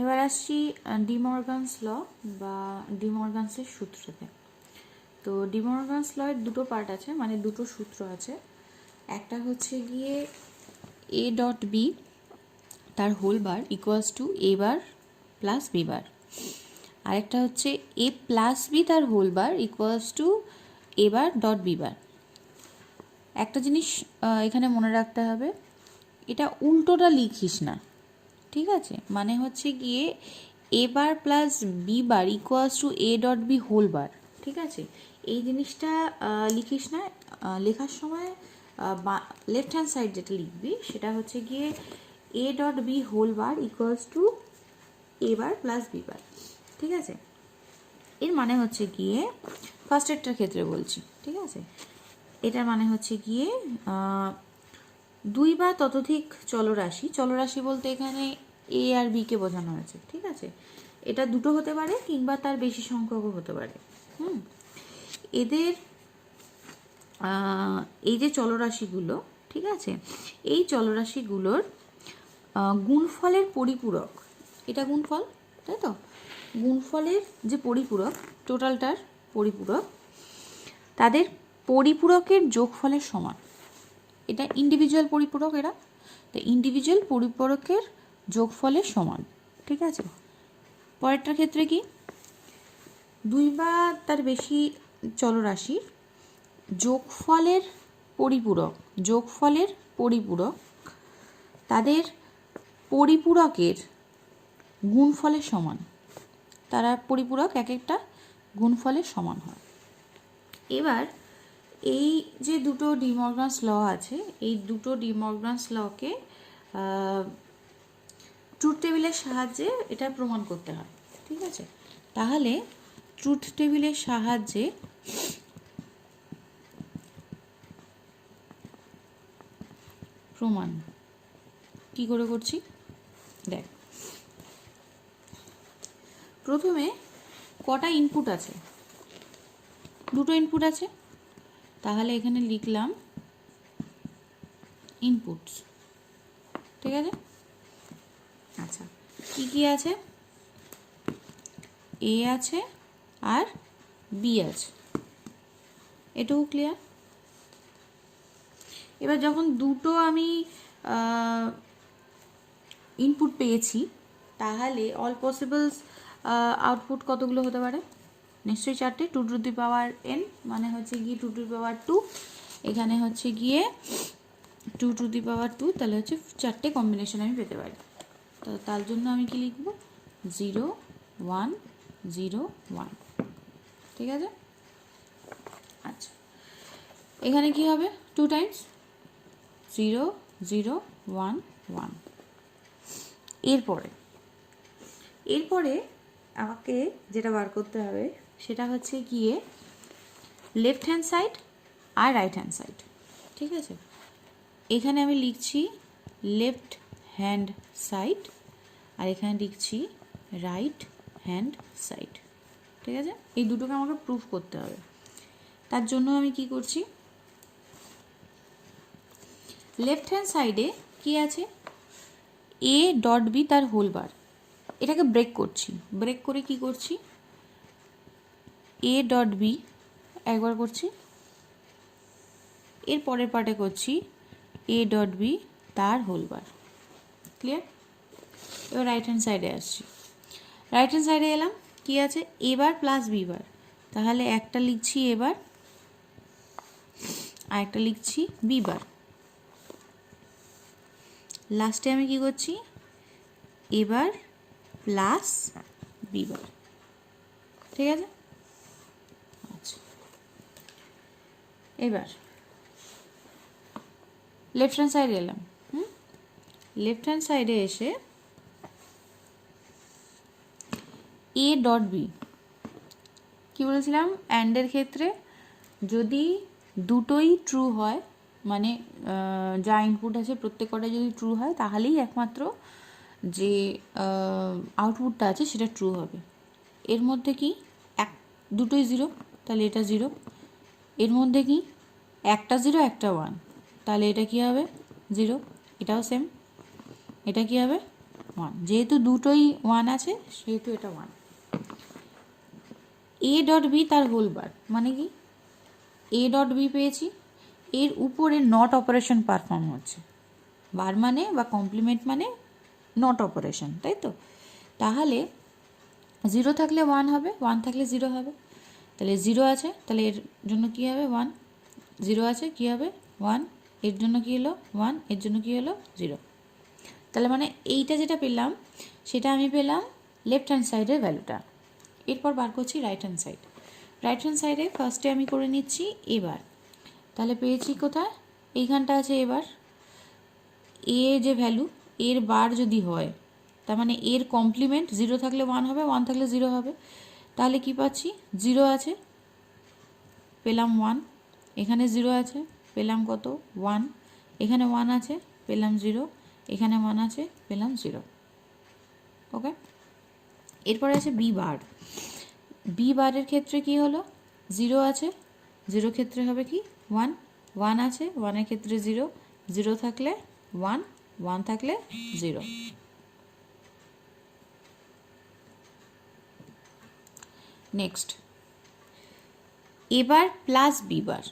এবার আসছি ডিমর্গানস ল বা ডিমর্গানসের সূত্রতে। তো ডিমর্গানস ল এর দুটো পার্ট আছে, মানে দুটো সূত্র আছে। একটা হচ্ছে গিয়ে এ ডট বি তার whole bar equals to A bar plus B bar, আরেকটা হচ্ছে এ প্লাস বি তার whole bar equals to A bar dot B bar. একটা জিনিস এখানে মনে রাখতে হবে, এটা উল্টোটা লিখিস না, ঠিক আছে? মানে হচ্ছে গিয়ে A bar plus B bar equals to A dot B whole bar, ঠিক আছে? এই জিনিসটা লিখিস না। লেখার সময় লেফট হ্যান্ড সাইড যেটা লিখবি সেটা হচ্ছে গিয়ে A dot B whole bar equals to A bar plus B bar, ঠিক আছে? এর মানে হচ্ছে গিয়ে ফার্স্ট এডটার ক্ষেত্রে বলছি, ঠিক আছে? এটার মানে হচ্ছে গিয়ে দুই বা ততোধিক চলরাশি, চলরাশি বলতে এখানে এ আর বিকে বোঝানো হয়েছে, ঠিক আছে? এটা দুটো হতে পারে কিংবা তার বেশি সংখ্যকও হতে পারে। এদের এই যে চলরাশিগুলো, ঠিক আছে, এই চলরাশিগুলোর গুণফলের পরিপূরক, এটা গুণফল, তাই তো? গুণফলের যে পরিপূরক, টোটালটার পরিপূরক, তাদের পরিপূরকের যোগফলের সমান। এটা ইন্ডিভিজুয়াল পরিপূরক, এরা তো ইন্ডিভিজুয়াল পরিপূরকের যোগফলের সমান, ঠিক আছে? পরেরটার ক্ষেত্রে কি, দুই বা তার বেশি চলরাশির যোগফলের পরিপূরক, যোগফলের পরিপূরক তাদের পরিপূরকের গুণফলের সমান। তারা পরিপূরক এক একটা গুণফলের সমান হয়। এবার এই যে দুটো ডিমর্গানস ল আছে, এই দুটো ডিমর্গানস লকে ট্রুথ টেবিলের সাহায্যে এটা প্রমাণ করতে হয়, ঠিক আছে? তাহলে ট্রুথ টেবিলের সাহায্যে প্রমাণ কি করে করছি দেখ। প্রথমে কটা ইনপুট আছে? দুটো ইনপুট আছে, তাহলে এখানে লিখলাম ইনপুটস, ঠিক আছে? আচ্ছা, কি কি আছে? এ আছে আর বি আছে, এটুকু ক্লিয়ার? এবার যখন দুটো আমি ইনপুট পেয়েছি, তাহলে অল পসিবলস আউটপুট কতগুলো হতে পারে? নিশ্চয়ই চারটে। 2 টু দি পাওয়ার n মানে হচ্ছে গিয়ে 2 টু দি পাওয়ার 2, এখানে হচ্ছে গিয়ে 2 টু দি পাওয়ার 2, তাহলে হচ্ছে চারটে কম্বিনেশন আমি পেতে পারি। তো তার জন্য আমি কি লিখব? 0 1 0 1, ঠিক আছে? আচ্ছা, এখানে কি হবে? 2 টাইমস 0 0 1 1। এরপরে আমাকে যেটা বার করতে হবে সেটা হচ্ছে গিয়ে লেফট হ্যান্ড সাইড আর রাইট হ্যান্ড সাইড, ঠিক আছে? এখানে আমি লিখছি লেফট হ্যান্ড সাইড আর এখানে লিখছি রাইট হ্যান্ড সাইড, ঠিক আছে? এই দুটোকে আমাকে প্রুফ করতে হবে। তার জন্য আমি কি করছি, লেফট হ্যান্ড সাইডে কি আছে? এ ডট বি তার হোল বার, এটাকে ব্রেক করছি। ব্রেক করে কি করছি? এ ডট বি একবার করছি, এর পরের পার্টে করছি এ ডট বি তার হোল বার, ক্লিয়ার? এবার রাইট হ্যান্ড সাইডে আসছি। রাইট হ্যান্ড সাইডে এলাম, কি আছে? এ বার প্লাস বি বার, তাহলে একটা লিখছি এ বার আর একটা লিখছি বি বার। লাস্টে আমি কি করছি? এ বার প্লাস বি বার, ঠিক আছে? আচ্ছা, এবার লেফট হ্যান্ড সাইডে এলাম। লেফট হ্যান্ড সাইডে এসে এ ডট বি, কী বলেছিলাম? অ্যান্ডের ক্ষেত্রে যদি দুটোই ট্রু হয়, মানে যা ইনপুট আছে প্রত্যেকটা যদি ট্রু হয়, তাহলেই একমাত্র যে আউটপুটটা আছে সেটা ট্রু হবে। এর মধ্যে কি দুটোই 0, তাহলে এটা 0। এর মধ্যে কি একটা 0 একটা 1, তাহলে এটা কি হবে? 0। এটাও সেম, এটা কি হবে? ওয়ান, যেহেতু দুটোই ওয়ান আছে সেহেতু এটা ওয়ান। এ ডট বি তার হোল বার, মানে কি এ ডট বি পেয়েছি, এর উপরে নট অপারেশন পারফর্ম হচ্ছে, বার মানে বা কমপ্লিমেন্ট মানে নট অপারেশন, তাই তো? তাহলে জিরো থাকলে ওয়ান হবে, ওয়ান থাকলে জিরো হবে, তাহলে জিরো আছে, তাহলে এর জন্য কী হবে ওয়ান, জিরো আছে কী হবে ওয়ান, এর জন্য কী হলো ওয়ান, এর জন্য কী হলো জিরো। তাহলে মানে এইটা যেটা পেলাম সেটা আমি পেলাম লেফট হ্যান্ড সাইডের ভ্যালুটা। এরপর বার করছি right hand side. Right hand সাইডে ফার্স্টে আমি করে নিচ্ছি এবার, তাহলে পেয়েছি কোথায়, এইখানটা আছে এবার, এ যে ভ্যালু এর বার যদি হয় তার মানে এর কমপ্লিমেন্ট, জিরো থাকলে ওয়ান হবে, ওয়ান থাকলে জিরো হবে, তাহলে কি পাচ্ছি জিরো আছে পেলাম ওয়ান, এখানে জিরো আছে পেলাম কত ওয়ান, এখানে ওয়ান আছে পেলাম জিরো, এখানে ওয়ান আছে পেলাম জিরো। ওকে, এরপরে আছে বি বার। বি বারের ক্ষেত্রে কি হলো, জিরো আছে, জিরো ক্ষেত্রে হবে কি ওয়ান, ওয়ান আছে, ওয়ানের ক্ষেত্রে জিরো, জিরো থাকলে ওয়ান, ওয়ান থাকলে জিরো। নেক্সট এবার প্লাস বি বার,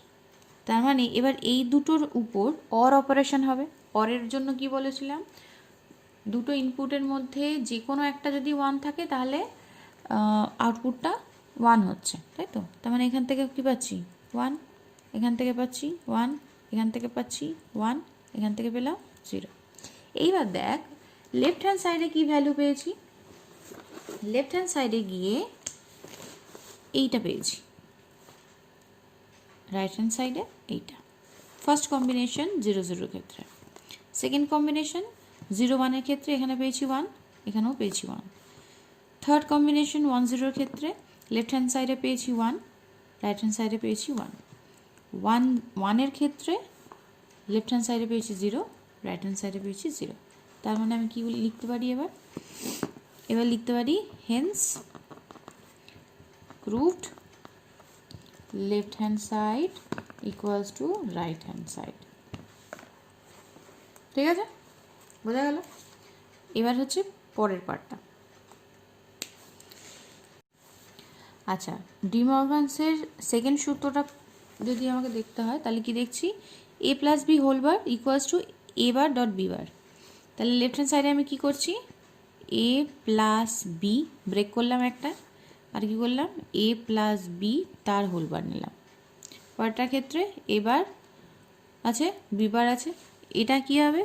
তার মানে এবার এই দুটোর উপর অর অপারেশন হবে। অরের জন্য কি বলেছিলাম, দুটো ইনপুটের মধ্যে যে কোনো একটা যদি ওয়ান থাকে তাহলে আউটপুটটা ওয়ান হচ্ছে, তাই তো? তার মানে এখান থেকে কী পাচ্ছি ওয়ান, এখান থেকে পাচ্ছি ওয়ান, এখান থেকে পাচ্ছি ওয়ান, এখান থেকে পেলাম জিরো। এইবার দেখ লেফট হ্যান্ড সাইডে কী ভ্যালু পেয়েছি, লেফট হ্যান্ড সাইডে গিয়ে এইটা পেয়েছি, রাইট হ্যান্ড সাইডে এইটা। ফার্স্ট কম্বিনেশন জিরো জিরোর ক্ষেত্রে, সেকেন্ড কম্বিনেশন জিরো ওয়ানের ক্ষেত্রে এখানে পেয়েছি ওয়ান, এখানেও পেয়েছি ওয়ান। থার্ড কম্বিনেশন ওয়ান জিরোর ক্ষেত্রে লেফট হ্যান্ড সাইডে পেয়েছি ওয়ান, রাইট হ্যান্ড সাইডে পেয়েছি ওয়ান। ওয়ান ওয়ানের ক্ষেত্রে লেফট হ্যান্ড সাইডে পেয়েছি জিরো, রাইট হ্যান্ড সাইডে পেয়েছি জিরো। তার মানে আমি কী লিখতে পারি এবার, এবার লিখতে পারি hence proved left hand side equals to right hand side. ঠিক আছে, বোঝা গেল? এবার হচ্ছে পরের পার্টটা। আচ্ছা, ডি মর্গানসের সেকেন্ড সূত্রটা যদি আমাকে দেখতে হয় তাহলে কি দেখছি, A plus B whole bar equals to A bar dot B bar. তাহলে লেফট হ্যান্ড সাইডে আমি কি করছি, এ প্লাস বি ব্রেক করলাম একটা, আর কি করলাম এ প্লাস বি তার হোল বার নিলাম। পরেরটার ক্ষেত্রে এবার আছে বি বার আছে, এটা কি হবে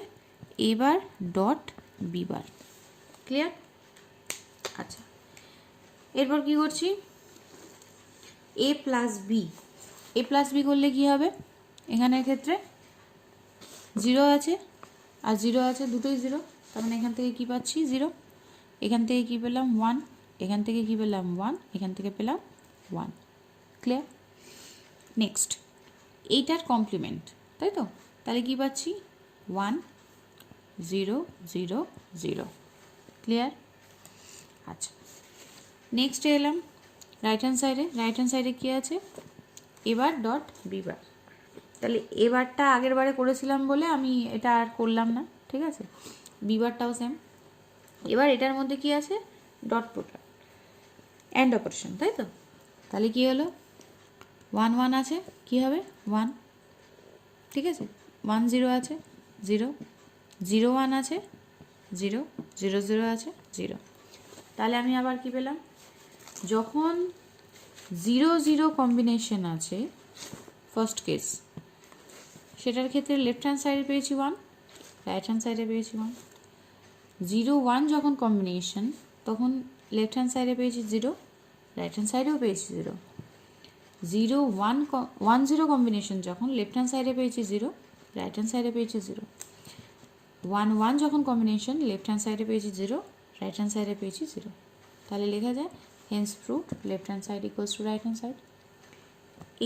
A bar dot B bar. Clear? আচ্ছা, এরপর কি করছি, A plus B, A plus B করলে কী হবে, এখানের ক্ষেত্রে জিরো আছে আর জিরো আছে, দুটোই জিরো, তার মানে এখান থেকে কী পাচ্ছি জিরো, এখান থেকে কী পেলাম ওয়ান, এখান থেকে কী পেলাম ওয়ান, এখান থেকে পেলাম ওয়ান। ক্লিয়ার? নেক্সট এইটার কমপ্লিমেন্ট, তাই তো? তাহলে কী পাচ্ছি one zero zero zero. Clear? আচ্ছা, নেক্সটে এলাম রাইট হ্যান্ড সাইডে। রাইট হ্যান্ড সাইডে কী আছে, এবার ডট বি বার। তাহলে এবারটা আগের বারে করেছিলাম বলে আমি এটা আর করলাম না, ঠিক আছে? বি বারটাও সেম। এবার এটার মধ্যে কি আছে, ডট প্রোডাক্ট অ্যান্ড অপারেশন, তাই তো? তাহলে কি হলো, ওয়ান ওয়ান আছে, কি হবে ওয়ান, ঠিক আছে? ওয়ান জিরো আছে জিরো, জিরো ওয়ান আছে জিরো, জিরো জিরো আছে জিরো। তাহলে আমি আবার কি পেলাম, যখন জিরো জিরো কম্বিনেশন আছে ফার্স্ট কেস, সেটার ক্ষেত্রে লেফট হ্যান্ড সাইডে পেয়েছি ওয়ান, রাইট হ্যান্ড সাইডে পেয়েছি ওয়ান। জিরো ওয়ান যখন কম্বিনেশন তখন লেফট হ্যান্ড সাইডে পেয়েছি জিরো, রাইট হ্যান্ড সাইডেও পেয়েছি zero. Zero one one zero combination যখন লেফট হ্যান্ড সাইডে পেয়েছি জিরো, রাইট হ্যান্ড সাইডে পেয়েছি জিরো। ওয়ান ওয়ান যখন কম্বিনেশন লেফট হ্যান্ড সাইডে পেয়েছি জিরো, রাইট হ্যান্ড সাইডে পেয়েছি জিরো। তাহলে লেখা যায় hence proved left hand side equals to right hand side.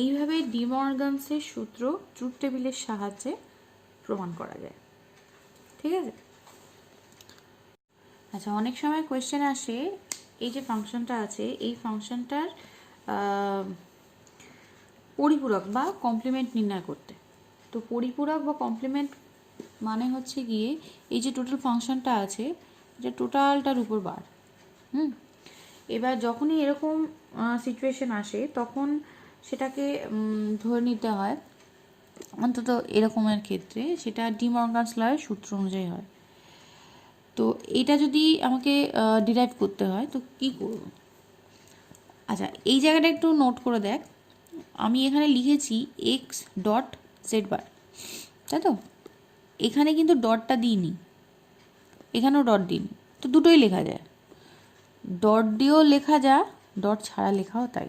এইভাবে ডি মর্গানসের সূত্র ট্রুথ টেবিলের সাহায্যে প্রমাণ করা যায়। ঠিক আছে? আচ্ছা, অনেক সময় কোয়েশ্চেন আসে এই যে ফাংশনটা আছে এই ফাংশনটার পরিপূরক বা কমপ্লিমেন্ট নির্ণয় করতে। তো পরিপূরক বা কমপ্লিমেন্ট মানে হচ্ছে গিয়ে এই যে টোটাল ফাংশনটা আছে এটা টোটালটার উপর বার। এবার যখনই এরকম সিচুয়েশন আসে তখন সেটাকে ধরে নিতে হয়, অন্তত এরকমের ক্ষেত্রে সেটা ডি মর্গানস লয়ের সূত্র অনুযায়ী হয়। তো এটা যদি আমাকে ডিরাইভ করতে হয় তো কি করব? আচ্ছা, এই জায়গাটা একটু নোট করে দেখ, আমি এখানে লিখেছি এক্স ডট জেড বার, তাই তো? এখানে কিন্তু ডটটা দিইনি, এখানেও ডট দিইনি, তো দুটোই লেখা যায়। ডট দিয়েও লেখা যায়, ডট ছাড়া লেখাও তাই,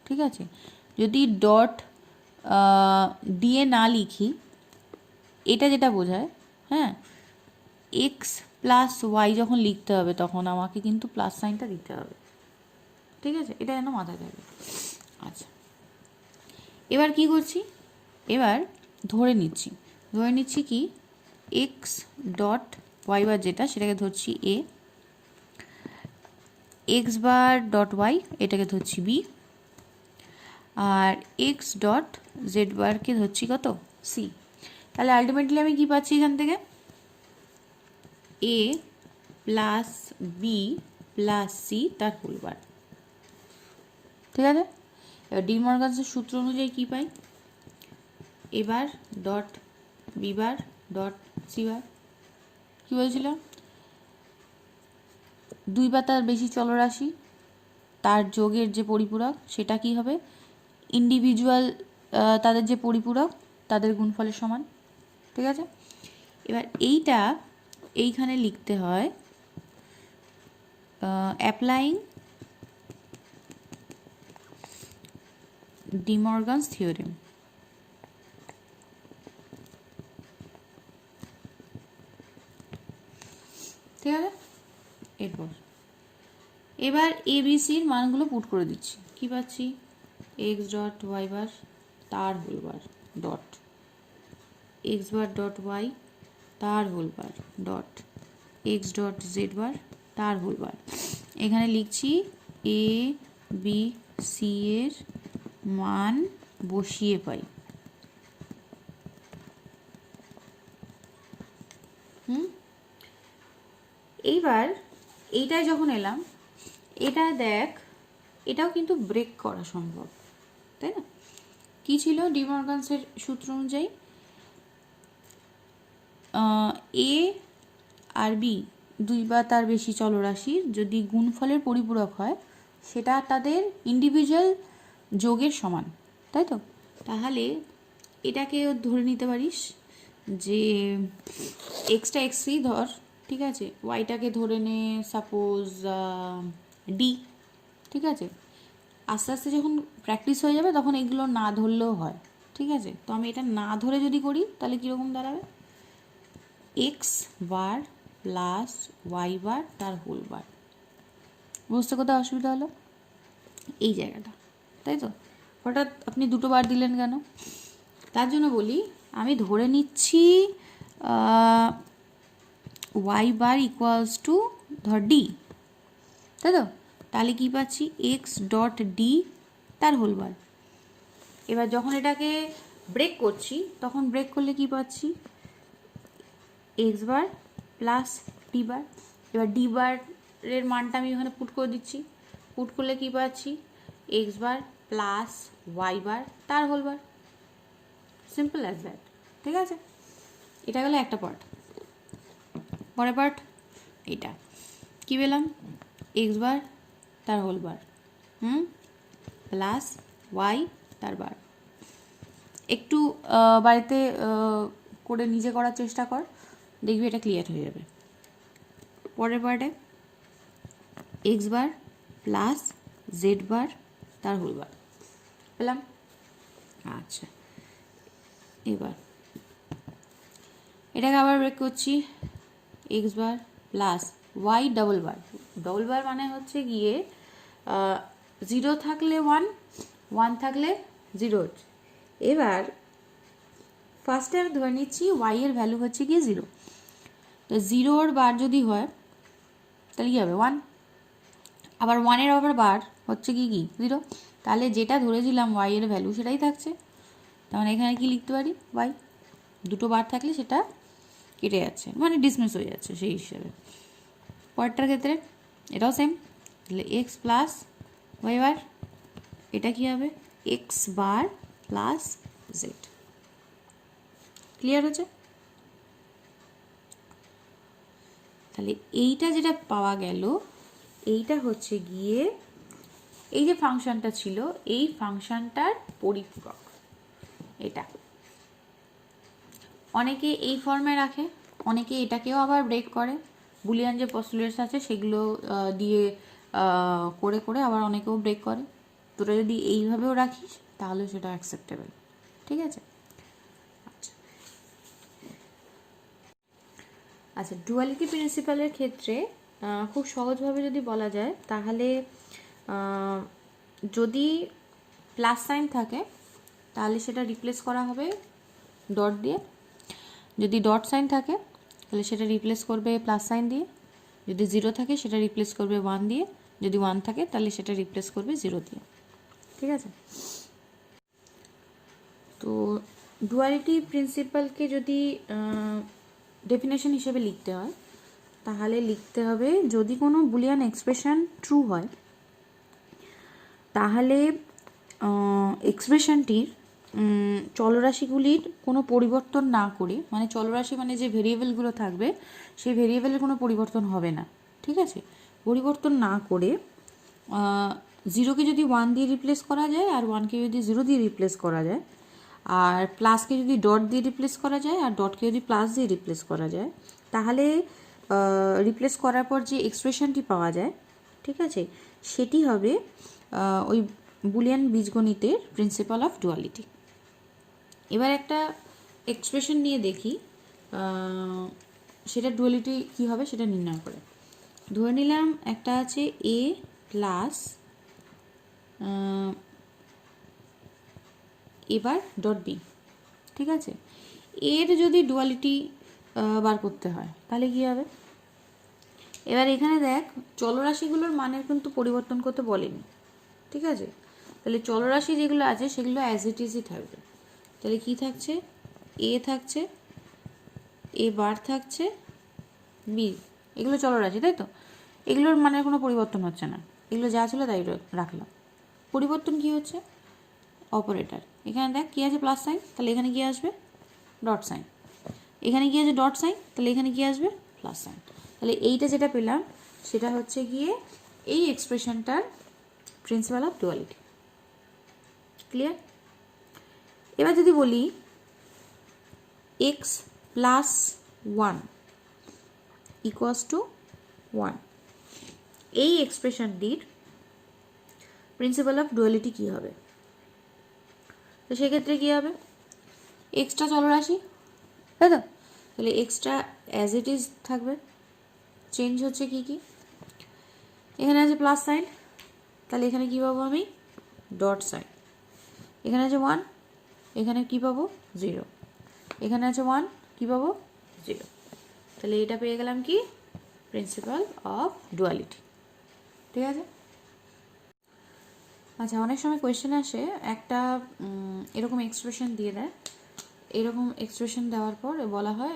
ঠিক আছে? যদি ডট দিয়ে না লিখি, এটা যেটা বোঝায়, হ্যাঁ, এক্স প্লাস ওয়াই যখন লিখতে হবে তখন আমাকে কিন্তু প্লাস সাইনটা দিতে হবে, ঠিক আছে? এটা যেন মাথায় থাকে। আচ্ছা, এবার কি করছি? এবার ধরে নিচ্ছি কি এক্স ডট ওয়াই বার যেটা, সেটাকে ধরছি এ, এক্স বার ডট ওয়াই এটাকে ধরছি বি, আর এক্স ডট জেড বারকে ধরছি কত? সি। তাহলে আলটিমেটলি আমি কি পাচ্ছি এখান থেকে? A plus B plus C তার হোল বার, ঠিক আছে? এবার ডি মর্গানসের সূত্র অনুযায়ী কী পাই? A bar dot B bar dot C bar. কী বলছিল? দুই বা তার বেশি চলরাশি তার যোগের যে পরিপূরক সেটা কি হবে? ইন্ডিভিজুয়াল তাদের যে পরিপূরক তাদের গুণফলের সমান, ঠিক আছে? এবার এইটা এইখানে লিখতে হয় অ্যাপ্লাইং ডি মর্গানস থিওরেম। ঠিক আছে? এরপর এবার এ বি সির মানগুলো পুট করে দিচ্ছি। কি পাচ্ছি? এক্স ডট ওয়াই বার তার whole bar dot X bar dot Y তার whole bar dot X dot Z bar তার হোল বার। এখানে লিখছি এ বি সি এর মান বসিয়ে পাই। এইবার এইটায় যখন এলাম, এটা দেখ, এটাও কিন্তু ব্রেক করা সম্ভব, তাই না? কি ছিল ডি মর্গানসের সূত্র অনুযায়ী? এ আর বি দুই বা তার বেশি চলরাশির যদি গুণফলের পরিপূরক হয় সেটা তাদের ইন্ডিভিজুয়াল যোগের সমান, তাই তো? তাহলে এটাকে ধরে নিতে পারিস যে এক্সটা এক্সই ধর, ঠিক আছে? ওয়াইটাকে ধরে নে সাপোজ ডি, ঠিক আছে? আস্তে আস্তে যখন প্র্যাকটিস হয়ে যাবে তখন এগুলো না ধরলেও হয়, ঠিক আছে? তো আমি এটা না ধরে যদি করি তাহলে কীরকম দাঁড়াবে? X bar plus Y bar তার হোল বার। বুঝতে কোথাও অসুবিধা হলো? এই জায়গাটা, তাই তো? হঠাৎ আপনি দুটো বার দিলেন কেন? তার জন্য বলি আমি ধরে নিচ্ছি ওয়াই বার ইকুয়ালস টু ধর ডি, তাই তো? তাহলে কী পাচ্ছি? এক্স ডট ডি তার হোল বার। এবার যখন এটাকে ব্রেক করছি তখন ব্রেক করলে কি পাচ্ছি? এক্স বার প্লাস ডি বার। এবার ডি বারের মানটা আমি ওখানে পুট করে দিচ্ছি, পুট করলে কি পাচ্ছি? X bar plus Y bar তার whole bar. Simple as that, ঠিক আছে? এটা গেলো একটা পার্ট। পরের পার্ট এটা কি পেলাম? এক্স বার তার হোল বার প্লাস ওয়াই তার বার। একটু বাড়িতে করে নিজে করার চেষ্টা কর, দেখবি এটা ক্লিয়ার হয়ে যাবে। পরের পার্টে x bar plus Z bar তার হোল বার পেলাম। আচ্ছা, এবার এটাকে আবার ব্রেক করছি। X bar plus Y double bar. Double bar মানে হচ্ছে গিয়ে 0 থাকলে 1, 1 থাকলে 0 হচ্ছে। এবার ফার্স্টে আমি ধরে নিচ্ছি ওয়াই এর ভ্যালু হচ্ছে গিয়ে 0। তো 0-র বার যদি হয় তাহলে কী হবে? 1। আবার 1-এর আবার বার হচ্ছে কি 0। তাহলে যেটা ধরেছিলাম ওয়াই এর ভ্যালু সেটাই থাকছে। তার মানে এখানে কি লিখতে পারি? ওয়াই। দুটো বার থাকলে সেটা কেটে যাচ্ছে, মানে ডিসমিস হয়ে যাচ্ছে সেই হিসাবে। পরেরটার ক্ষেত্রে এটাও সেম, তাহলে এক্স প্লাস ওয়াই বার, এটা কী হবে X bar plus Z. Clear হচ্ছে? তাহলে এইটা যেটা পাওয়া গেল, এইটা হচ্ছে গিয়ে এই যে ফাংশনটা ছিল এই ফাংশনটার পরিপূরক। এটা অনেকে এই ফর্মে রাখে, অনেকে এটাকেও আবার ব্রেক করে, বুলিয়ান যে পস্টুলেটস আছে সেগুলো দিয়ে করে করে আবার অনেকেও ব্রেক করে। তোরা যদি এইভাবেও রাখিস তাহলে সেটা অ্যাকসেপ্টেবল। ঠিক আছে? আচ্ছা, ডুয়ালিটি প্রিন্সিপালের ক্ষেত্রে খুব সহজভাবে যদি বলা যায় তাহলে যদি প্লাস সাইন থাকে তাহলে সেটা রিপ্লেস করা হবে ডট দিয়ে, যদি ডট সাইন থাকে তাহলে সেটা রিপ্লেস করবে প্লাস সাইন দিয়ে, যদি জিরো থাকে সেটা রিপ্লেস করবে 1 দিয়ে, যদি 1 থাকে তাহলে সেটা রিপ্লেস করবে 0 দিয়ে। ঠিক আছে? তো ডুয়ালিটি প্রিন্সিপালকে যদি ডেফিনেশন হিসেবে লিখতে হয় তাহলে লিখতে হবে যদি কোনো বুলিয়ান এক্সপ্রেশন ট্রু হয় তাহলে এক্সপ্রেশনটির চলরাশিগুলির কোনো পরিবর্তন না করে, মানে চলরাশি মানে যে ভেরিয়েবলগুলো থাকবে সেই ভেরিয়েবলের কোনো পরিবর্তন হবে না। ঠিক আছে? পরিবর্তন না করে জিরোকে যদি 1 দিয়ে রিপ্লেস করা যায় আর 1কে যদি 0 দিয়ে রিপ্লেস করা যায়, আর প্লাসকে যদি ডট দিয়ে রিপ্লেস করা যায় আর ডটকে যদি প্লাস দিয়ে রিপ্লেস করা যায়, তাহলে রিপ্লেস করার পর যে এক্সপ্রেশনটি পাওয়া যায়, ঠিক আছে, সেটি হবে ওই বুলিয়ান বীজগণিতের প্রিন্সিপাল অফ ডুয়ালিটি। এবার একটা এক্সপ্রেশন নিয়ে দেখি সেটা ডুয়ালিটি কী হবে সেটা নির্ণয় করে। ধরে নিলাম একটা আছে এ প্লাস এবার ডট বি। ঠিক আছে? এর যদি ডুয়ালিটি বার করতে হয় তাহলে কী হবে? এবার এখানে দেখ চলরাশিগুলোর মানের কিন্তু পরিবর্তন করতে বলেনি। ঠিক আছে? তাহলে চলরাশি যেগুলো আছে সেগুলো অ্যাজ ইট ইজই থাকবে। তাহলে কি থাকছে? এ থাকছে, এ বার থাকছে, বি, এগুলো চলরাশি, তাই তো? এগুলোর মানের কোনো পরিবর্তন হচ্ছে না, এগুলো যা ছিল তাই রাখলাম। পরিবর্তন কি হচ্ছে? অপারেটর। এখানে দেখ কী আছে প্লাস সাইন, তাহলে এখানে কি আসবে ডট সাইন, এখানে কি আছে ডট সাইন, তাহলে এখানে কি আসবে প্লাস সাইন। তাহলে এইটা যেটা পেলাম সেটা হচ্ছে গিয়ে এই এক্সপ্রেশনটার প্রিন্সিপাল অফ ডুয়ালিটি। ক্লিয়ার? এবার যদি বলি এক্স প্লাস 1 ইকুয়ালস টু 1, এই এক্সপ্রেশনটির প্রিন্সিপাল অফ ডুয়ালিটি কী হবে? তো সেক্ষেত্রে কী হবে? এক্সট্রা চলরাশি, তাই তো? তাহলে এক্সট্রা অ্যাজ ইট ইজ থাকবে, চেঞ্জ হচ্ছে কি কি? এখানে আছে প্লাস সাইন, তাহলে এখানে কী পাবো আমি? Dot sign. এখানে আছে 1, এখানে কী পাবো? 0। এখানে আছে 1, কী পাবো? 0। তাহলে এটা পেয়ে গেলাম কি? Principal of duality. ঠিক আছে? আচ্ছা, অনেক সময় কোয়েশ্চেন আসে একটা এরকম এক্সপ্রেশন দিয়ে দেয়, এরকম এক্সপ্রেশন দেওয়ার পর বলা হয়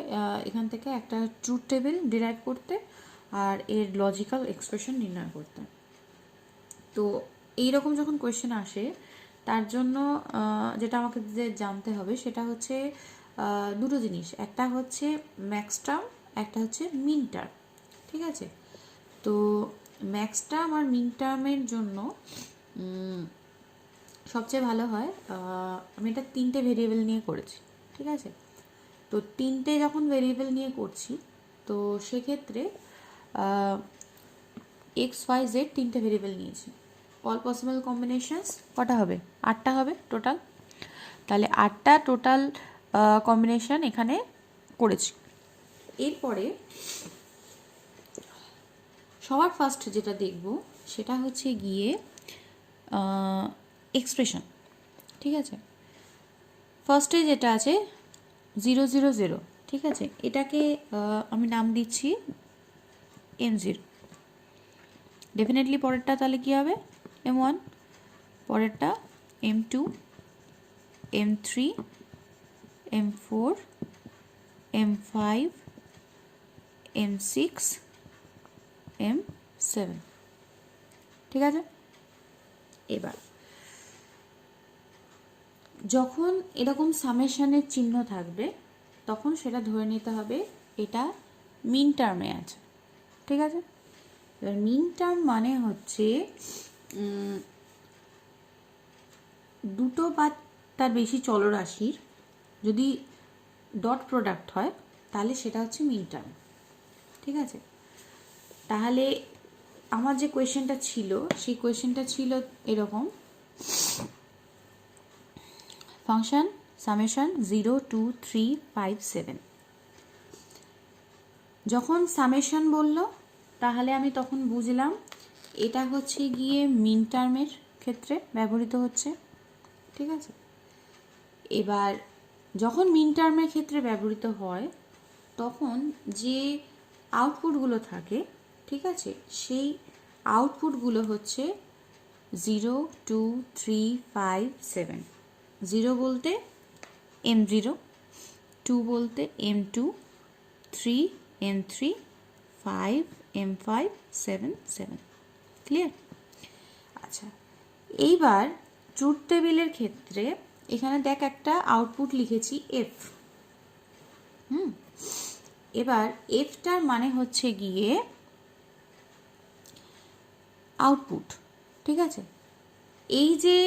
এখান থেকে একটা ট্রুথ টেবিল ডিরাইভ করতে আর এর লজিক্যাল এক্সপ্রেশন নির্ণয় করতে। তো এইরকম যখন কোয়েশ্চেন আসে তার জন্য যেটা আমাকে যে জানতে হবে সেটা হচ্ছে দুটো জিনিস, একটা হচ্ছে ম্যাক্স টার্ম, একটা হচ্ছে মিন টার্ম। ঠিক আছে? তো ম্যাক্স টার্ম আর মিন টার্মের জন্য সবচেয়ে ভালো হয়, আমি এটা 3টে ভেরিয়েবল নিয়ে করেছি। ঠিক আছে? তো 3টে যখন ভেরিয়েবল নিয়ে করছি তো সেক্ষেত্রে এক্স ওয়াই জেড 3টে ভেরিয়েবল নিয়েছি, অল পসিবল কম্বিনেশনস কটা হবে? 8টা হবে টোটাল। তাহলে 8টা টোটাল কম্বিনেশন এখানে করেছি। এরপরে সবার ফার্স্ট যেটা দেখব সেটা হচ্ছে গিয়ে এক্সপ্রেশন। ঠিক আছে? ফার্স্টে যেটা আছে 0 0 0, ঠিক আছে, এটাকে আমি নাম দিচ্ছি M0। ডেফিনেটলি পরেরটা তাহলে কী হবে? M1, পরেরটা M2, M3, M4, M5, M6, M7, ঠিক আছে। এবার যখন এরকম সামেশনের চিহ্ন থাকবে তখন সেটা ধরে নিতে হবে এটা মিন টার্মে আছে, ঠিক আছে। এবার মিন টার্ম মানে হচ্ছে দুটো বা তার বেশি চলরাশির যদি ডট প্রোডাক্ট হয় তাহলে সেটা হচ্ছে মিন টার্ম, ঠিক আছে। তাহলে আমার যে কোয়েশ্চেনটা ছিল সেই কোয়েশ্চেনটা ছিল এরকম, ফাংশন সামেশন 0 2 3 5 7। যখন সামেশন বলল তাহলে আমি তখন বুঝলাম এটা হচ্ছে গিয়ে মিন টার্মের ক্ষেত্রে ব্যবহৃত হচ্ছে, ঠিক আছে। এবার যখন মিন টার্মের ক্ষেত্রে ব্যবহৃত হয় তখন যে আউটপুটগুলো থাকে, ঠিক আছে, সেই আউটপুটগুলো হচ্ছে 0 2 3 5 7। 0 বলতে M0, 2 বলতে M2, 3 M3, 5 M5, 7 7। ক্লিয়ার? আচ্ছা, এইবার ট্রুথ টেবিলের ক্ষেত্রে এখানে দেখ একটা আউটপুট লিখেছি F। এবার এফটার মানে হচ্ছে গিয়ে আউটপুট, ঠিক আছে। এই যে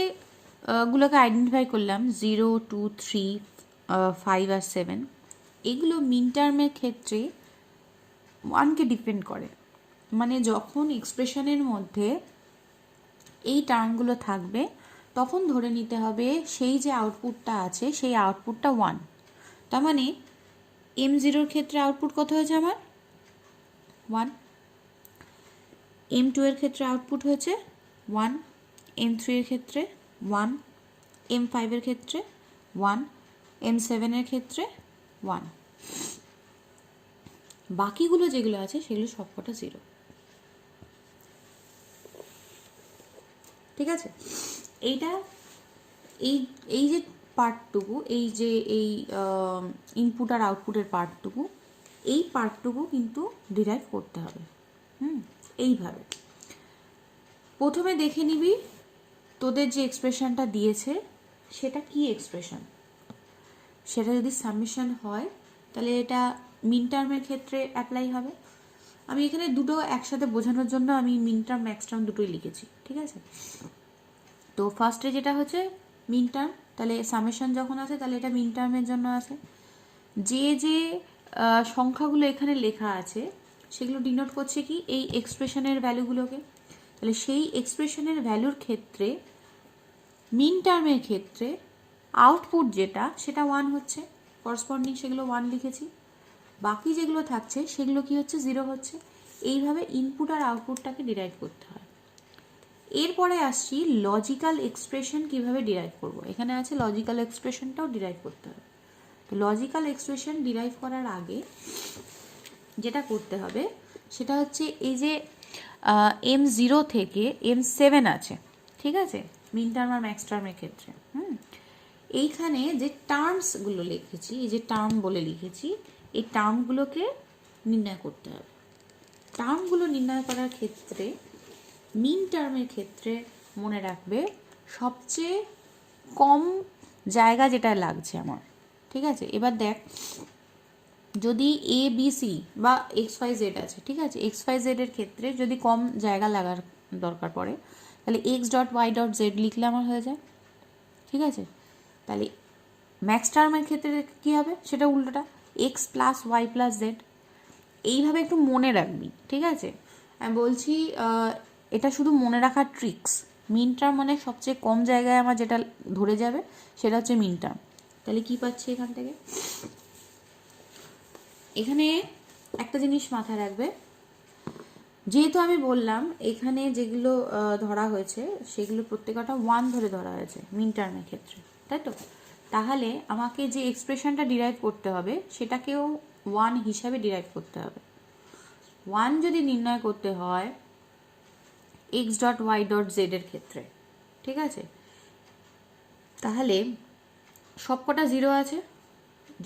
গুলোকে আইডেন্টিফাই করলাম 0 2 3 5 আর 7, এগুলো মিন টার্মের ক্ষেত্রে 1কে ডিপেন্ড করে। মানে যখন এক্সপ্রেশনের মধ্যে এই টার্মগুলো থাকবে তখন ধরে নিতে হবে সেই যে আউটপুটটা আছে সেই আউটপুটটা 1। তার মানে M0 ক্ষেত্রে আউটপুট কত হয়েছে আমার 1, M2 এর ক্ষেত্রে আউটপুট হয়েছে 1, M3 এর ক্ষেত্রে 1, M5 এর ক্ষেত্রে 1, M7 এর ক্ষেত্রে 1। বাকিগুলো যেগুলো আছে সেগুলো সবকটা 0, ঠিক আছে। এইটা এই এই যে পার্টটুকু, এই যে এই ইনপুট আর আউটপুটের পার্টটুকু, এই পার্টটুকু কিন্তু ডিরাইভ করতে হবে। এইভাবে প্রথমে দেখে নিবি তোদের যে এক্সপ্রেশনটা দিয়েছে সেটা কি এক্সপ্রেশন। সেটা যদি সাবমিশন হয় তাহলে এটা মিন টার্মের ক্ষেত্রে অ্যাপ্লাই হবে। আমি এখানে দুটো একসাথে বোঝানোর জন্য আমি মিন টার্ম ম্যাক্স টার্ম দুটোই লিখেছি, ঠিক আছে। তো ফার্স্টে যেটা হচ্ছে মিন টার্ম, তাহলে সামেশন যখন আছে তাহলে এটা মিন টার্মের জন্য আছে। যে যে সংখ্যাগুলো এখানে লেখা আছে সেগুলো ডিনোট করছে কি এই এক্সপ্রেশনের ভ্যালুগুলোকে। তাহলে সেই এক্সপ্রেশনের ভ্যালুর ক্ষেত্রে মিন টার্মের ক্ষেত্রে আউটপুট যেটা সেটা 1 হচ্ছে, করসপন্ডিং সেগুলো 1 লিখেছি। বাকি যেগুলো থাকছে সেগুলো কি হচ্ছে 0 হচ্ছে। এইভাবে ইনপুট আর আউটপুটটাকে ডিরাইভ করতে হয়। এরপরে আসছি লজিক্যাল এক্সপ্রেশন কিভাবে ডিরাইভ করব। এখানে আছে লজিক্যাল এক্সপ্রেশনটাও ডিরাইভ করতে হবে। তো লজিক্যাল এক্সপ্রেশন ডিরাইভ করার আগে যেটা করতে হবে সেটা হচ্ছে এই যে M0 থেকে M7 আছে, ঠিক আছে, মিন টার্ম আর ম্যাক্স টার্মের ক্ষেত্রে। এইখানে যে টার্মসগুলো লিখেছি, এই যে টার্ম বলে লিখেছি, এই টার্মগুলোকে নির্ণয় করতে হবে। টার্মগুলো নির্ণয় করার ক্ষেত্রে মিন টার্মের ক্ষেত্রে মনে রাখবে সবচেয়ে কম জায়গা যেটা লাগছে আমার, ঠিক আছে। এবার দেখ যদি এ বি সি বা এক্স ওয়াই জেড আছে, ঠিক আছে, এক্স ওয়াই জেডের ক্ষেত্রে যদি কম জায়গা লাগার দরকার পড়ে তাহলে X dot Y dot Z লিখলে আমার হয়ে যায়, ঠিক আছে। তাহলে ম্যাক্স টার্মের ক্ষেত্রে কী হবে সেটা উল্টোটা, X plus Y plus Z. এইভাবে একটু মনে রাখবি, ঠিক আছে। আমি বলছি এটা শুধু মনে রাখার ট্রিক্স। মিন টার্ম মানে সবচেয়ে কম জায়গায় আমার যেটা ধরে যাবে সেটা হচ্ছে মিন টার্ম। তাহলে কী পাচ্ছি এখান থেকে, এখানে একটা জিনিস মাথায় রাখবে, যেহেতু আমি বললাম এখানে যেগুলো ধরা হয়েছে সেগুলো প্রত্যেকটা 1 ধরে ধরা হয়েছে মিন টার্মের ক্ষেত্রে, তাই তো। তাহলে আমাকে যে এক্সপ্রেশনটা ডিরাইভ করতে হবে সেটাকেও 1 হিসাবে ডিরাইভ করতে হবে। 1 যদি নির্ণয় করতে হয় এক্স ডট ওয়াই ডট জেডের ক্ষেত্রে, ঠিক আছে, তাহলে সবকটা 0 আছে।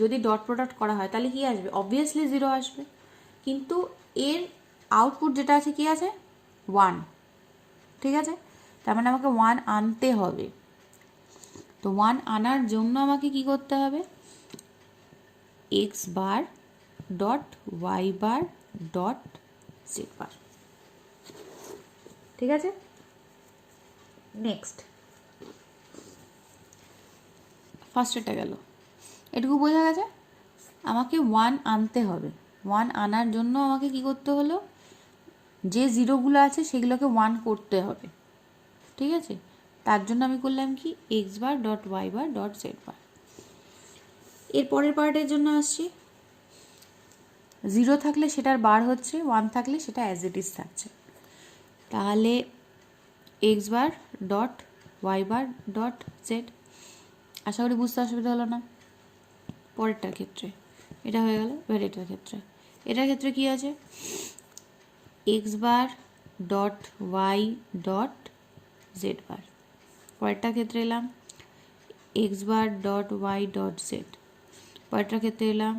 যদি ডট প্রোডাক্ট করা হয় তাহলে কি আসবে, অবভিয়াসলি 0 আসবে। কিন্তু এর আউটপুট যেটা আছে কি আছে 1, ঠিক আছে, তার মানে আমাকে 1 আনতে হবে। তো 1 আনার জন্য আমাকে কি করতে হবে, X bar dot Y bar dot Z bar, ঠিক আছে। নেক্সট ফার্স্টেরটা গেল, এটুকু বোঝা গেছে। আমাকে 1 আনতে হবে, 1 আনার জন্য আমাকে কি করতে হলো, যে জিরোগুলো আছে সেগুলোকে 1 করতে হবে, ঠিক আছে। তার জন্য আমি করলাম কি, X bar dot Y bar dot Z bar. এর পরের পার্টের জন্য আসছি, 0 থাকলে সেটার বার হচ্ছে, 1 থাকলে সেটা অ্যাজ ইট ইজ থাকছে। তাহলে X bar dot Y bar dot Z. আশা করি বুঝতে অসুবিধা হলো না। পরেরটার ক্ষেত্রে এটা হয়ে গেল। এবার এটার ক্ষেত্রে কি আছে, X bar dot Y dot Z bar. পরেরটার ক্ষেত্রে এলাম X bar dot Y dot Z. পরেরটার ক্ষেত্রে এলাম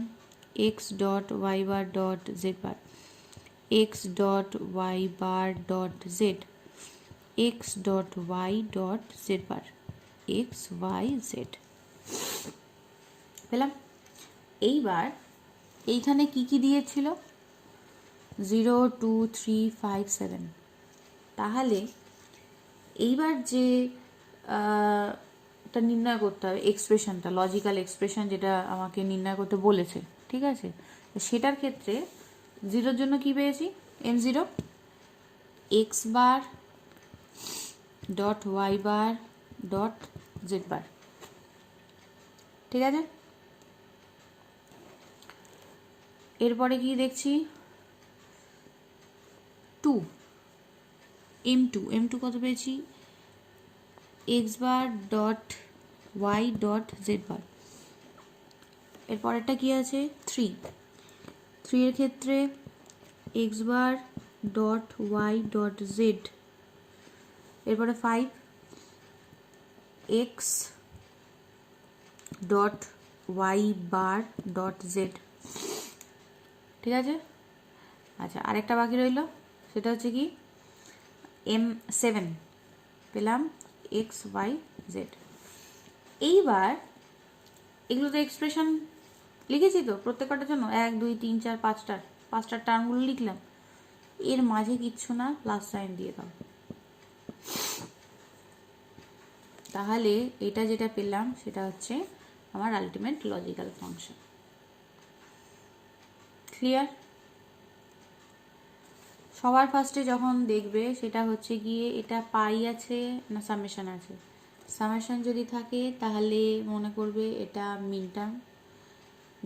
X dot Y bar dot Z bar, X dot Y bar dot Z, X dot Y dot Z bar, X Y Z পেলাম। এইবার এইখানে কি কি দিয়েছিল, 0 2 3 5 7। তাহলে এইবার যে টা নির্ণয় করতে হবে, এক্সপ্রেশনটা, লজিক্যাল এক্সপ্রেশন যেটা আমাকে নির্ণয় করতে বলেছে, ঠিক আছে। সেটার ক্ষেত্রে 0-র জন্য কি পেয়েছি, m0 X bar dot Y bar dot Z bar, ঠিক আছে। এরপরে কি দেখছি, 2 m2 কত পেয়েছি, X bar dot Y dot Z bar. এরপরেরটা কি আছে, 3 এর ক্ষেত্রে X bar dot Y dot Z. এরপরে 5 X dot Y bar dot Z, ঠিক আছে। আচ্ছা, আরেকটা বাকি রইল, সেটা হচ্ছে কি m7 পেলাম এক্স ওয়াই জেড। এইবার এগুলো তো এক্সপ্রেশন লিখেছি তো প্রত্যেকটার জন্য, 1 2 3 4 5টার টার্মগুলো লিখলাম। এর মাঝে কিচ্ছু না, প্লাস সাইন দিয়ে দাও। তাহলে এটা যেটা পেলাম সেটা হচ্ছে আমার আলটিমেট লজিক্যাল ফাংশন। ক্লিয়ার? সবার ফার্স্টে যখন দেখবে সেটা হচ্ছে গিয়ে এটা পাই আছে না সামেশন আছে। সামেশন যদি থাকে তাহলে মনে করবে এটা মিন টার্ম।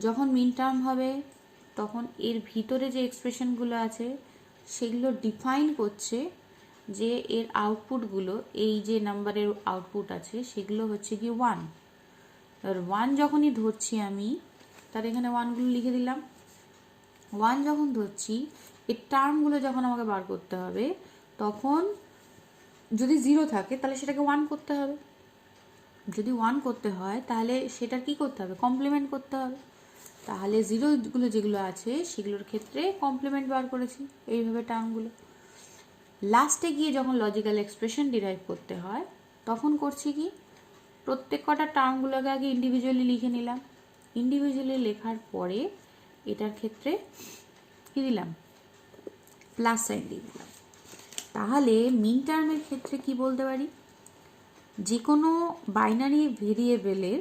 যখন মিন টার্ম হবে তখন এর ভিতরে যে এক্সপ্রেশনগুলো আছে সেগুলো ডিফাইন করছে যে এর আউটপুটগুলো, এই যে নাম্বারের আউটপুট আছে সেগুলো হচ্ছে কি 1। আর 1 যখনই ধরছি আমি, তার এখানে 1গুলো লিখে দিলাম। 1 যখন ধরছি, এর টার্মগুলো যখন আমাকে বার করতে হবে, তখন যদি 0 থাকে তাহলে সেটাকে 1 করতে হবে। যদি 1 করতে হয় তাহলে সেটার কি করতে হবে, কমপ্লিমেন্ট করতে হবে। তাহলে 0গুলো যেগুলো আছে সেগুলোর ক্ষেত্রে কমপ্লিমেন্ট বার করেছি, এইভাবে টার্মগুলো। লাস্টে গিয়ে যখন লজিক্যাল এক্সপ্রেশন ডিরাইভ করতে হয় তখন করছি কি, প্রত্যেক কটা টার্মগুলোকে আগে ইন্ডিভিজুয়ালি লিখে নিলাম। ইন্ডিভিজুয়ালি লেখার পরে এটার ক্ষেত্রে কি দিলাম, প্লাস সাইন দিয়ে দিলাম। তাহলে মিন টার্মের ক্ষেত্রে কি বলতে পারি, যে কোনো বাইনারি ভেরিয়েবলের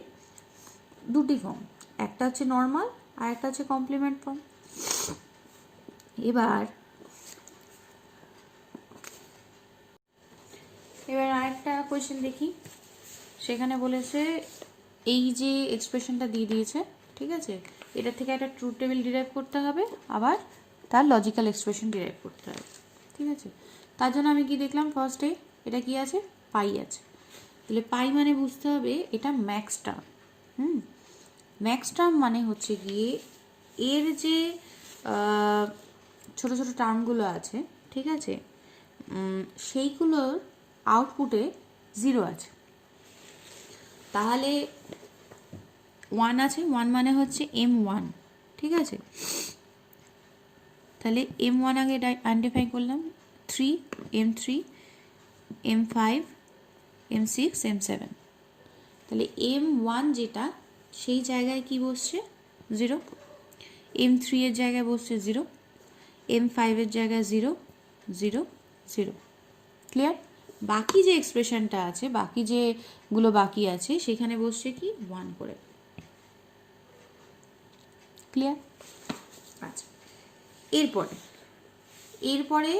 দুটি ফর্ম, একটা হচ্ছে নর্মাল আর একটা হচ্ছে কমপ্লিমেন্ট ফর্ম। এবার আরেকটা কোয়েশ্চেন দেখি। সেখানে বলেছে এই যে এক্সপ্রেশনটা দিয়ে দিয়েছে, ঠিক আছে, এটা থেকে একটা ট্রুথ টেবিল ডিরাইভ করতে হবে, আবার তার লজিক্যাল এক্সপ্রেশন ডিরাইভ করতে হবে, ঠিক আছে। তার জন্য আমি কি দেখলাম, ফার্স্টে এটা কি আছে, পাই আছে। তাহলে পাই মানে বুঝতে হবে এটা ম্যাক্স টার্ম। ম্যাক্স টার্ম মানে হচ্ছে গিয়ে এর যে ছোট ছোট টার্মগুলো আছে, ঠিক আছে, সেইগুলোর আউটপুটে 0 আছে। তাহলে 1 আছে, 1 মানে হচ্ছে m1, ঠিক আছে। তাহলে M1 আগে আইডেন্টিফাই করলাম, 3, M3, M5, M6, M7। তাহলে M1 যেটা সেই জায়গায় কি বসছে 0, M3 এর জায়গায় বসছে 0, M5 এর জায়গায় 0, 0, 0। ক্লিয়ার? বাকি যে এক্সপ্রেশনটা আছে, বাকি যেগুলো বাকি আছে সেখানে বসছে কি 1 করে। ক্লিয়ার? আচ্ছা, এরপরে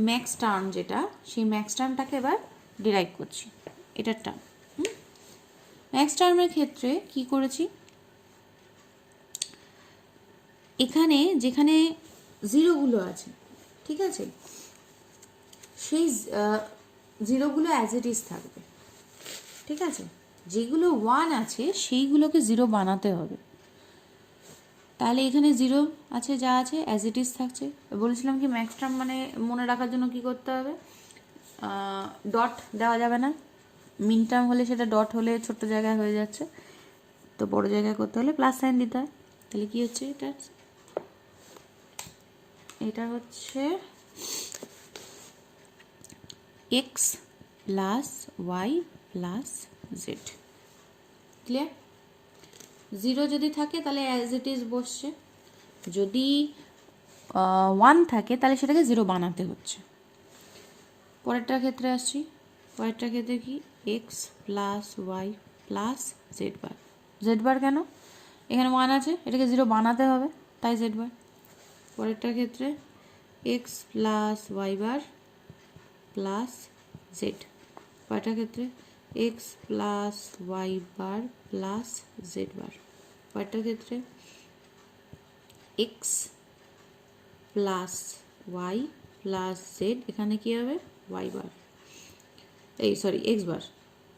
ম্যাক্স টার্ম যেটা, সেই ম্যাক্স টার্মটাকে এবার ডিরাইভ করছি, এটার টার্ম। ম্যাক্স টার্মের ক্ষেত্রে কি করেছি, এখানে যেখানে জিরোগুলো আছে, ঠিক আছে, সেই জিরোগুলো অ্যাজ ইট ইজ থাকবে, ঠিক আছে। যেগুলো 1 আছে সেইগুলোকে 0 বানাতে হবে। তাহলে এখানে 0 আছে, যা আছে অ্যাজ ইট ইজ থাকছে। বলেছিলাম কি ম্যাক্স টার্ম মানে মনে রাখার জন্য কি করতে হবে, ডট দেওয়া যাবে না। মিন টার্ম হলে সেটা ডট হলে ছোট্ট জায়গায় হয়ে যাচ্ছে, তো বড় জায়গায় করতে হলে প্লাস সাইন দিতে হয়। তাহলে কি হচ্ছে, এটা হচ্ছে X plus Y plus Z. Clear? 0 যদি থাকে তাহলে অ্যাজ ইট ইজ বসছে, যদি 1 থাকে তাহলে সেটাকে 0 বানাতে হচ্ছে। পরেরটার ক্ষেত্রে আসছি, পরেরটার ক্ষেত্রে কি X plus Y plus Z bar. Z bar কেন, এখানে 1 আছে, এটাকে 0 বানাতে হবে, তাই জেড বার। পরেরটার ক্ষেত্রে X plus Y bar plus Z. পরেরটার ক্ষেত্রে X plus Y bar plus Z bar. পরেরটার ক্ষেত্রে X plus Y plus Z, এখানে কী হবে ওয়াই বার, এক্স বার।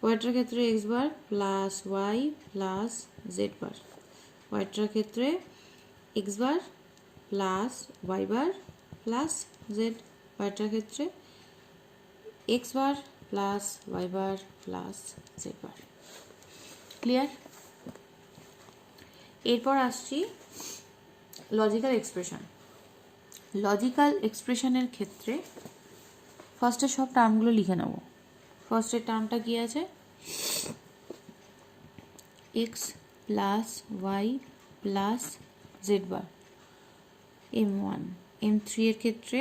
পরেরটার ক্ষেত্রে X bar plus Y plus Z bar. পরেরটার ক্ষেত্রে X bar plus Y bar plus Z. পরেরটার ক্ষেত্রে X bar plus Y bar plus Z bar. Clear? এরপর আসছি লজিক্যাল এক্সপ্রেশন। লজিক্যাল এক্সপ্রেশনের ক্ষেত্রে ফার্স্টে সব টার্মগুলো লিখে নেব। ফার্স্টের টার্মটা কি আছে, X plus Y plus Z bar, M1। M3 এর ক্ষেত্রে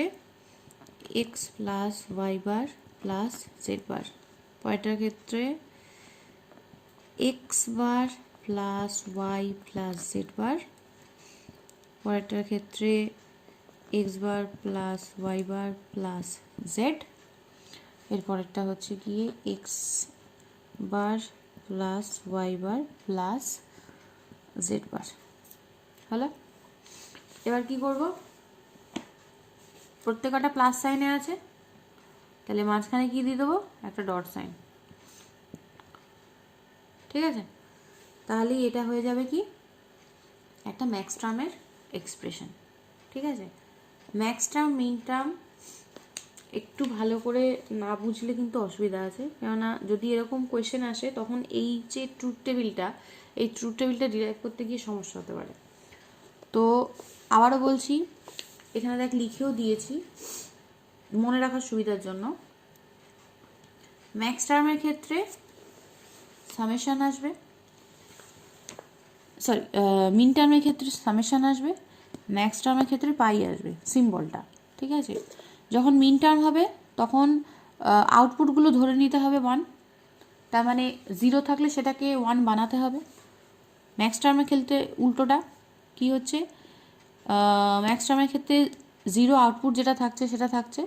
X plus Y bar plus Z bar. পরেরটার ক্ষেত্রে X bar plus Y plus Z bar. পরেরটার ক্ষেত্রে X bar plus Y bar plus Z. এরপরেরটা হচ্ছে গিয়ে X bar plus Y bar plus Z bar. হলো? এবার কি করব, প্রত্যেকটা প্লাস সাইনে আছে, তাহলে মাঝখানে কি দিয়ে দেবো, একটা ডট সাইন। ঠিক আছে? তাহলেই এটা হয়ে যাবে কি একটা ম্যাক্স টার্মের এক্সপ্রেশন। ঠিক আছে? ম্যাক্স টার্ম মিন টার্ম একটু ভালো করে না বুঝলে কিন্তু অসুবিধা আছে, কেননা যদি এরকম কোয়েশ্চেন আসে তখন এই যে ট্রুথ টেবিলটা, এই ট্রুথ টেবিলটা ডিরাইভ করতে গিয়ে সমস্যা হতে পারে। তো আবারও বলছি, এখানে দেখ লিখেও দিয়েছি মনে রাখার সুবিধার জন্য। ম্যাক্স টার্মের ক্ষেত্রে সামেশন আসবে, মিন টার্মের ক্ষেত্রে সামেশন আসবে, ম্যাক্স টার্মের ক্ষেত্রে পাই আসবে সিম্বলটা। ঠিক আছে? যখন মিন টার্ম হবে তখন আউটপুটগুলো ধরে নিতে হবে 1, তার মানে 0 থাকলে সেটাকে 1 বানাতে হবে। ম্যাক্স টার্মের ক্ষেত্রে উল্টোটা কি হচ্ছে, ম্যাক্স টার্মের ক্ষেত্রে 0 আউটপুট যেটা থাকছে সেটা থাকছে,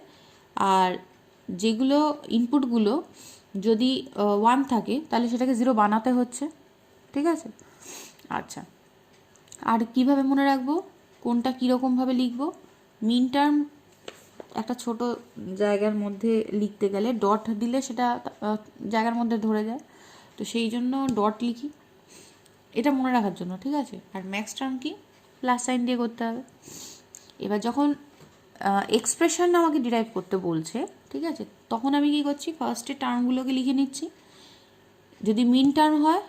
আর যেগুলো ইনপুটগুলো যদি 1 থাকে তাহলে সেটাকে 0 বানাতে হচ্ছে। ঠিক আছে? আচ্ছা, আর কিভাবে মনে রাখবো, কোনটা কীরকমভাবে লিখবো, মিন টার্ম একটা ছোট জায়গার মধ্যে লিখতে গেলে ডট দিলে সেটা জায়গার মধ্যে ধরে যায়, তো সেই জন্য ডট লিখি, এটা মনে রাখার জন্য। ঠিক আছে? আর ম্যাক্স টার্ম কি, প্লাস সাইন দিয়ে করতে হবে। এবার যখন এক্সপ্রেশন আমাকে ডিরাইভ করতে বলছে, ঠিক আছে, তখন আমি কী করছি, ফার্স্টে টার্মগুলোকে লিখে নিচ্ছি। যদি মিন টার্ম হয়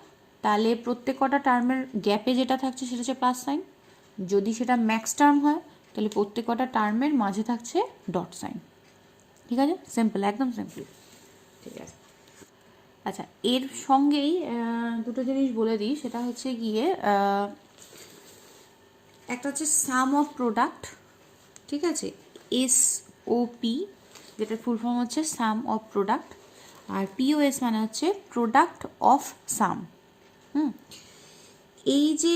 তাহলে প্রত্যেক কটা টার্মের গ্যাপে যেটা থাকছে সেটা হচ্ছে প্লাস সাইন। যদি সেটা ম্যাক্স টার্ম হয় তাহলে প্রত্যেকটা টার্মের মাঝে থাকছে ডট সাইন। ঠিক আছে, সিম্পল, একদম সিম্পল। ঠিক আছে, আচ্ছা এর সঙ্গেই দুটো জিনিস বলে দিই, সেটা হচ্ছে গিয়ে একটা হচ্ছে সাম অফ প্রোডাক্ট, ঠিক আছে, SOP, যেটার ফুল ফর্ম হচ্ছে সাম অফ প্রোডাক্ট, আর POS মানে হচ্ছে প্রোডাক্ট অফ সাম। এই যে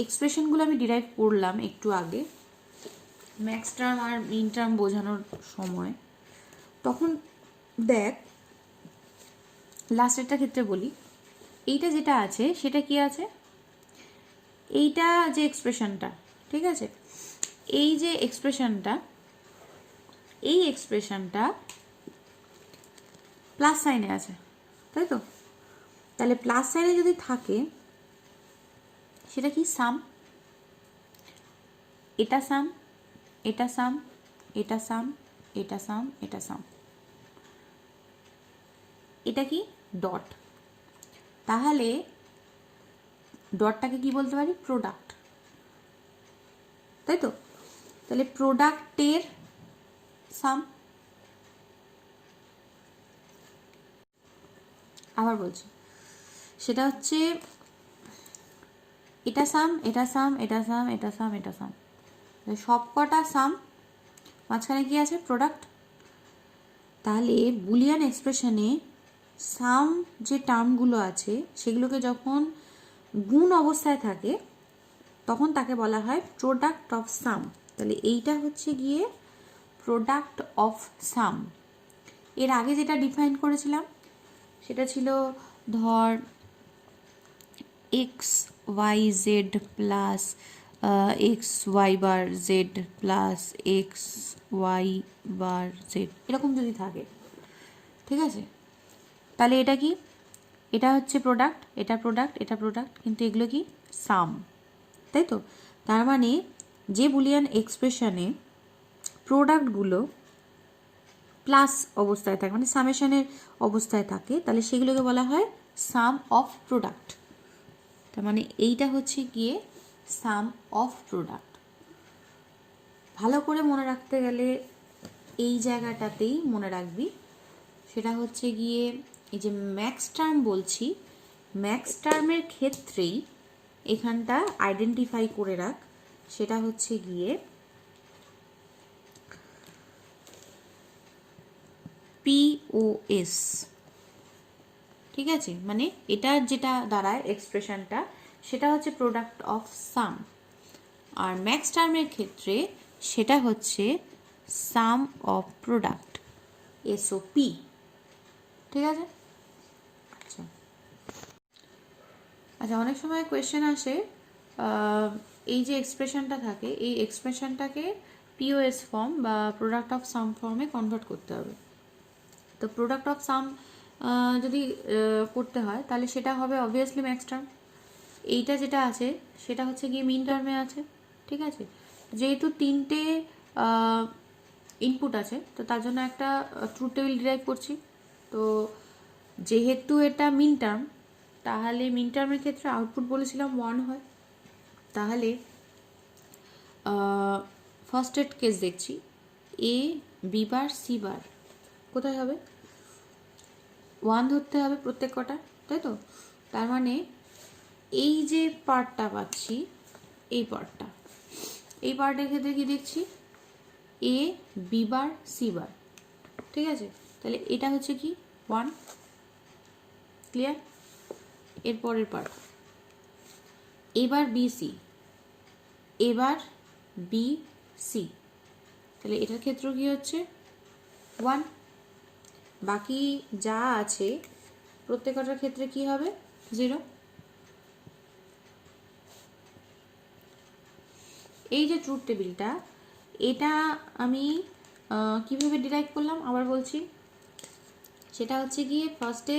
এক্সপ্রেশনগুলো আমি ডিরাইভ করলাম একটু আগে ম্যাক্স টার্ম আর মিন টার্ম বোঝানোর সময়, তখন দেখ লাস্টেরটা ক্ষেত্রে বলি, এইটা যেটা আছে সেটা কি আছে, এইটা যে এক্সপ্রেশনটা, ঠিক আছে, এই যে এক্সপ্রেশনটা, এই এক্সপ্রেশনটা প্লাস সাইনে আছে, তাই তো? তাহলে প্লাস সাইনে যদি থাকে সেটা কি সাম, এটা সাম, এটা সাম, এটা সাম, এটা সাম, এটা সাম, এটা কি ডট। তাহলে ডটটাকে কি বলতে পারি, প্রোডাক্ট, তাই তো? তাহলে প্রোডাক্টের সাম, আবার বলছি, সেটা হচ্ছে এটা সাম, এটা সাম, এটা সাম, এটা সাম, এটা সাম, সব কটা সাম, মাঝখানে কি আছে, প্রোডাক্ট। তাহলে বুলিয়ান এক্সপ্রেশনে সাম যে টার্মগুলো আছে সেগুলোকে যখন গুণ অবস্থায় থাকে তখন তাকে বলা হয় প্রোডাক্ট অফ সাম। তাহলে এইটা হচ্ছে গিয়ে প্রোডাক্ট অফ সাম। এর আগে যেটা ডিফাইন করেছিলাম সেটা ছিল ধর XYZ প্লাস XY বার Z প্লাস XY বার Z, এরকম যদি থাকে, ঠিক আছে, তাহলে এটা কি, এটা হচ্ছে প্রোডাক্ট, এটা প্রোডাক্ট, এটা প্রোডাক্ট, কিন্তু এগুলো কি সাম, তাই তো? তার মানে যে বুলিয়ান এক্সপ্রেশনে প্রোডাক্টগুলো প্লাস অবস্থায় থাকে, মানে সামেশনের অবস্থায় থাকে, তাহলে সেগুলোকে বলা হয় সাম অফ প্রোডাক্ট। তার মানে এইটা হচ্ছে গিয়ে সাম অফ প্রোডাক্ট। ভালো করে মনে রাখতে গেলে এই জায়গাটাতেই মনে রাখবি, সেটা হচ্ছে গিয়ে এই যে ম্যাক্স টার্ম বলছি, ম্যাক্স টার্মের ক্ষেত্রেই এখানটা আইডেন্টিফাই করে রাখ, সেটা হচ্ছে গিয়ে POS, ঠিক আছে, মানে এটা যেটা দাঁড়ায় এক্সপ্রেশনটা সেটা হচ্ছে প্রোডাক্ট অফ সাম, আর ম্যাক্স টার্মের ক্ষেত্রে সেটা হচ্ছে সাম অফ প্রোডাক্ট, SOP, ঠিক আছে। আচ্ছা আচ্ছা, অনেক সময় কোয়েশ্চেন আসে এই যে এক্সপ্রেশনটা থাকে এই এক্সপ্রেশনটাকে POS ফর্ম বা প্রোডাক্ট অফ সাম ফর্মে কনভার্ট করতে হবে। তো প্রোডাক্ট অফ সাম যদি করতে হয় তাহলে সেটা হবে অবভিয়াসলি ম্যাক্স টার্ম। এইটা যেটা আছে সেটা হচ্ছে গিয়ে মিন টার্মে আছে, ঠিক আছে। যেহেতু তিনটে ইনপুট আছে তো তার জন্য একটা ট্রুথ টেবিল ডিরাইভ করছি। তো যেহেতু এটা মিন টার্ম, তাহলে মিন টার্মের ক্ষেত্রে আউটপুট বলেছিলাম 1 হয়। তাহলে ফার্স্ট এড কেস দেখছি, A B বার C বার কোথায় হবে, 1 ধরতে হবে প্রত্যেক কটা, তাই তো? তার মানে এই যে পার্টটা পাচ্ছি, এই পার্টটা, এই পার্টের ক্ষেত্রে কি দেখছি, A B বার C বার, ঠিক আছে। তাহলে এটা হচ্ছে কি 1, ক্লিয়ার। এরপরের পার্ট এবার BC, এবার BC, তাহলে এটার ক্ষেত্রেও কি হচ্ছে 1। বাকি যা আছে প্রত্যেকটার ক্ষেত্রে কি হবে 0। এই যে ট্রুথ টেবিলটা, এটা আমি কিভাবে ডিরাইভ করলাম আবার বলছি, সেটা হচ্ছে গিয়ে ফার্স্টে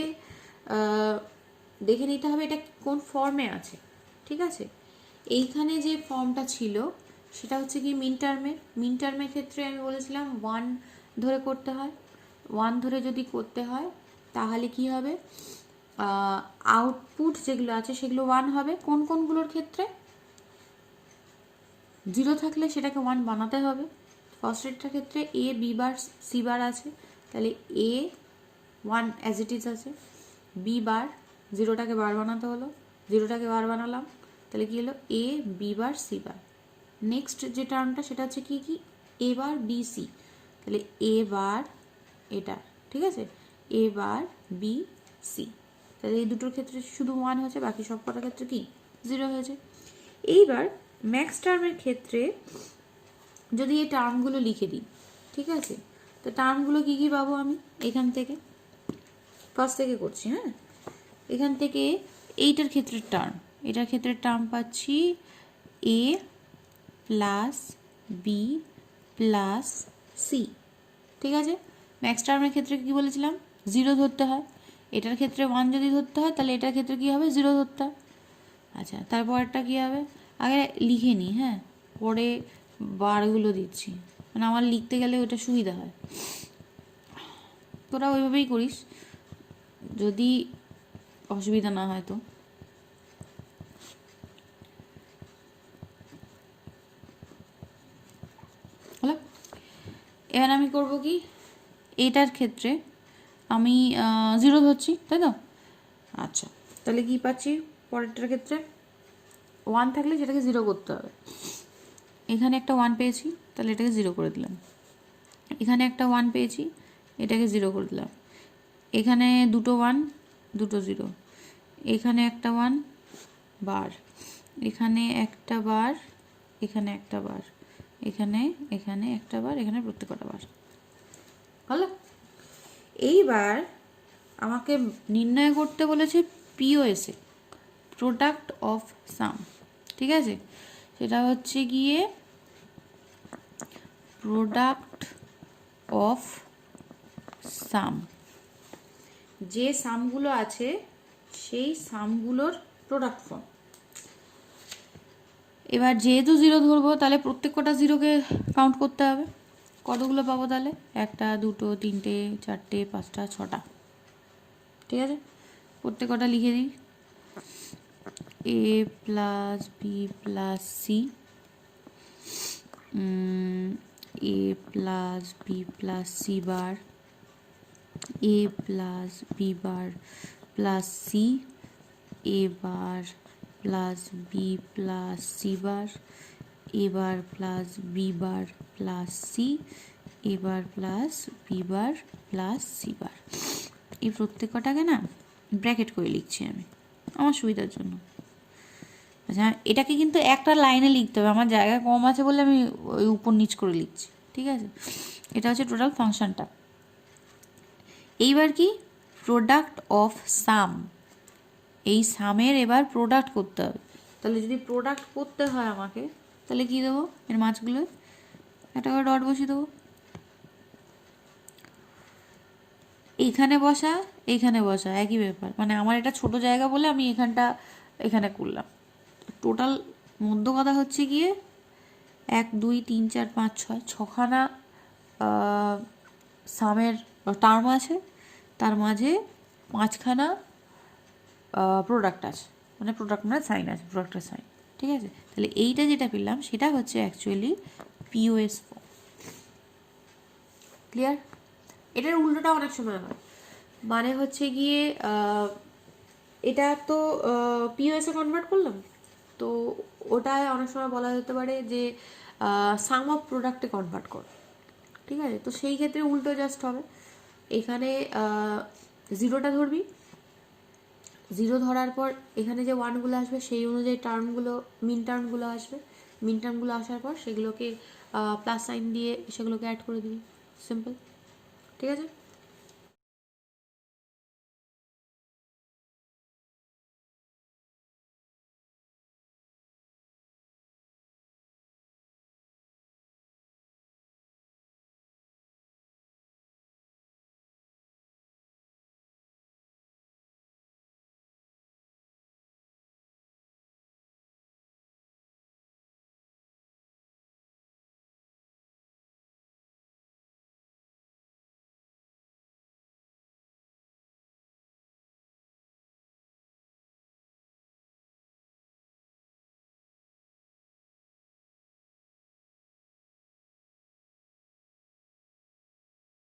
দেখে নিতে হবে এটা কোন ফর্মে আছে, ঠিক আছে। এইখানে যে ফর্মটা ছিল সেটা হচ্ছে গিয়ে মিন টার্মে, মিন টার্মের ক্ষেত্রে আমি বলেছিলাম 1 ধরে করতে হয়। 1 ধরে যদি করতে হয় তাহলে কি হবে, আউটপুট যেগুলো আছে সেগুলো 1 হবে। কোন কোনগুলোর ক্ষেত্রে, জিরো থাকলে সেটাকে ওয়ান বানাতে হবে। ফার্স্টেরটার ক্ষেত্রে এ বি বার সি বার আছে, তাহলে A one as it is আছে, বি বার জিরোটাকে বার বানাতে হলো, জিরোটাকে বার বানালাম, তাহলে কী হলো A B bar C bar. Next যে টার্মটা সেটা হচ্ছে কি কি এ বার বি সি, তাহলে এ বার এটা, ঠিক আছে, এ বার বি সি, তাহলে এই দুটোর ক্ষেত্রে শুধু ওয়ান হয়েছে, বাকি সব কটার ক্ষেত্রে কি জিরো হয়েছে। এইবার ম্যাক্স টার্মের ক্ষেত্রে যদি এই টার্মগুলো লিখে দিই, ঠিক আছে, তো টার্মগুলো কী কী পাবো আমি এখান থেকে, ফার্স্ট থেকে করছি, হ্যাঁ, এখান থেকে এইটার ক্ষেত্রে টার্ম, এটার ক্ষেত্রে টার্ম পাচ্ছি এ প্লাস বি প্লাস সি, ঠিক আছে। ম্যাক্স টার্মের ক্ষেত্রে কী বলেছিলাম, জিরো ধরতে হয়, এটার ক্ষেত্রে ওয়ান যদি ধরতে হয় তাহলে এটার ক্ষেত্রে কী হবে, জিরো ধরতে হয়। আচ্ছা, তারপরটা কী হবে, আগে লিখে নিই, হ্যাঁ, পরে বারগুলো দিচ্ছি, মানে আমার লিখতে গেলে ওটা সুবিধা হয়। তোরা ওইভাবেই করিস যদি অসুবিধা না হয় তো। হলো, এবার আমি করব কি, এটার ক্ষেত্রে আমি জিরো ধরছি, তাই তো। আচ্ছা, তাহলে কি পাচ্ছি পরেরটার ক্ষেত্রে, ওয়ান থাকলে সেটাকে জিরো করতে হবে। এখানে একটা ওয়ান পেয়েছি, তাহলে এটাকে জিরো করে দিলাম। এখানে একটা ওয়ান পেয়েছি, এটাকে জিরো করে দিলাম। এখানে দুটো ওয়ান, দুটো জিরো, এখানে একটা ওয়ান বার, এখানে একটা বার, এখানে একটা বার, এখানে এখানে একটা বার, এখানে প্রত্যেকটা বার। হলো, এইবার আমাকে নির্ণয় করতে বলেছে পিওএসএ, প্রোডাক্ট অফ সাম, ঠিক আছে, সেটা হচ্ছে গিয়ে প্রোডাক্ট অফ সাম, যে সামগুলো আছে সেই সামগুলোর প্রোডাক্ট ফর্ম। এবার যেহেতু জিরো ধরবো তাহলে প্রত্যেক কটা জিরোকে কাউন্ট করতে হবে, কতগুলো পাবো তাহলে, একটা দুটো তিনটে চারটে পাঁচটা ছটা, ঠিক আছে, প্রত্যেক কটা লিখে দিই, A plus B plus C, A plus B plus C bar, A plus B bar plus C, A bar plus B plus C bar, A bar plus B bar plus C, A bar plus B bar plus C bar. এই প্রত্যেক কটাকে না bracket করে লিখছি আমি আমার সুবিধার জন্য। আচ্ছা, এটাকে কিন্তু একটা লাইনে লিখতে হবে, আমার জায়গা কম আছে বলে আমি ওই উপর নিচ করে লিখছি, ঠিক আছে। এটা হচ্ছে টোটাল ফাংশনটা। এইবার কি, প্রোডাক্ট অফ সাম, এই সামের এবার প্রোডাক্ট করতে হবে। তাহলে যদি প্রোডাক্ট করতে হয় আমাকে, তাহলে কি দেবো, এর মাছগুলো একটা করে ডট বসিয়ে দেবো, এইখানে বসা এইখানে বসা একই ব্যাপার, মানে আমার এটা ছোট জায়গা বলে আমি এখানটা এখানে করলাম। টোটাল মধ্য কথা হচ্ছে গিয়ে 1 2 3 4 5 6 ছখানা সামের টার্ম আছে, তার মাঝে 5খানা প্রোডাক্ট আছে, মানে প্রোডাক্ট মানে সাইন আছে, প্রোডাক্টের সাইন, ঠিক আছে। তাহলে এইটা যেটা পেলাম সেটা হচ্ছে অ্যাকচুয়ালি পিওএস ফর্ম। ক্লিয়ার? এটার উল্টোটা অনেক সময় হয়, মানে হচ্ছে গিয়ে এটা তো পিওএসে কনভার্ট করলাম, তো ওটায় অনেক সময় বলা যেতে পারে যে সাম অফ প্রোডাক্টে কনভার্ট কর, ঠিক আছে। তো সেই ক্ষেত্রে উল্টো জাস্ট হবে, এখানে জিরোটা ধরবি, জিরো ধরার পর এখানে যে ওয়ানগুলো আসবে সেই অনুযায়ী টার্মগুলো মিন টার্মগুলো আসবে, মিন টার্মগুলো আসার পর সেগুলোকে প্লাস সাইন দিয়ে সেগুলোকে অ্যাড করে দিবি, সিম্পল, ঠিক আছে।